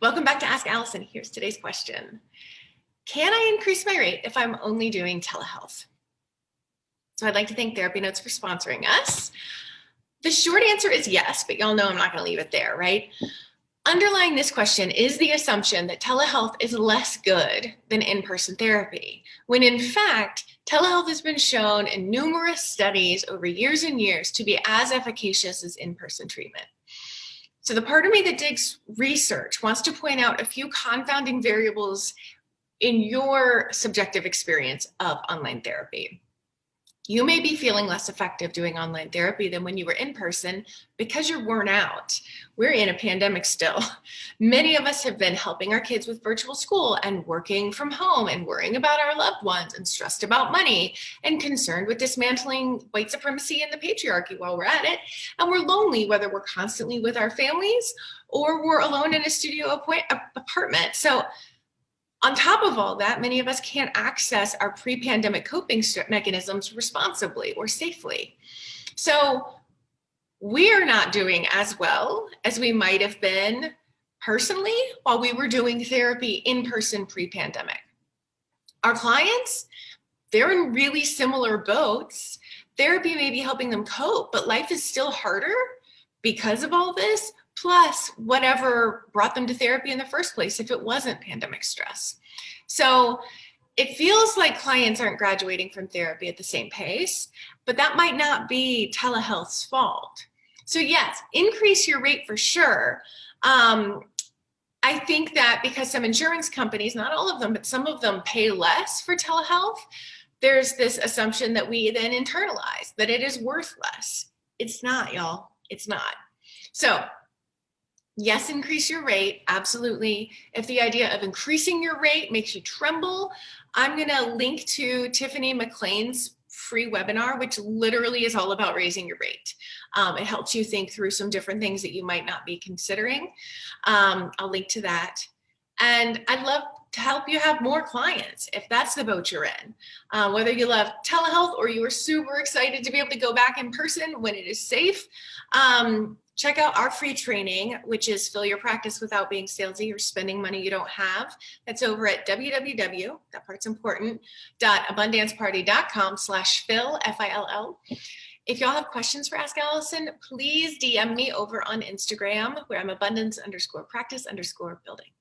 Welcome back to Ask Allison. Here's today's question. Can I increase my rate if I'm only doing telehealth? So I'd like to thank TherapyNotes for sponsoring us. The short answer is yes, but y'all know I'm not going to leave it there, right? Underlying this question is the assumption that telehealth is less good than in-person therapy, when in fact, telehealth has been shown in numerous studies over years and years to be as efficacious as in-person treatment. So the part of me that digs research wants to point out a few confounding variables in your subjective experience of online therapy. You may be feeling less effective doing online therapy than when you were in person because you're worn out. We're in a pandemic still. Many of us have been helping our kids with virtual school and working from home and worrying about our loved ones and stressed about money and concerned with dismantling white supremacy and the patriarchy while we're at it. And we're lonely, whether we're constantly with our families or we're alone in a studio apartment. So on top of all that, many of us can't access our pre-pandemic coping mechanisms responsibly or safely. So we are not doing as well as we might have been personally while we were doing therapy in person pre-pandemic. Our clients, they're in really similar boats. Therapy may be helping them cope, but life is still harder because of all this, plus whatever brought them to therapy in the first place if it wasn't pandemic stress. So it feels like clients aren't graduating from therapy at the same pace, but that might not be telehealth's fault. So yes, increase your rate for sure. I think that because some insurance companies, not all of them, but some of them pay less for telehealth, there's this assumption that we then internalize, that it is worth less. It's not, y'all. It's not. So yes, increase your rate, absolutely. If the idea of increasing your rate makes you tremble, I'm gonna link to Tiffany McLean's free webinar, which literally is all about raising your rate. It helps you think through some different things that you might not be considering. I'll link to that. And I'd love to help you have more clients if that's the boat you're in. Whether you love telehealth or you are super excited to be able to go back in person when it is safe, check out our free training, which is Fill Your Practice Without Being Salesy or Spending Money You Don't Have. That's over at www, that part's important, .abundanceparty.com/fill, F-I-L-L. If y'all have questions for Ask Allison, please DM me over on Instagram where I'm abundance_practice_building.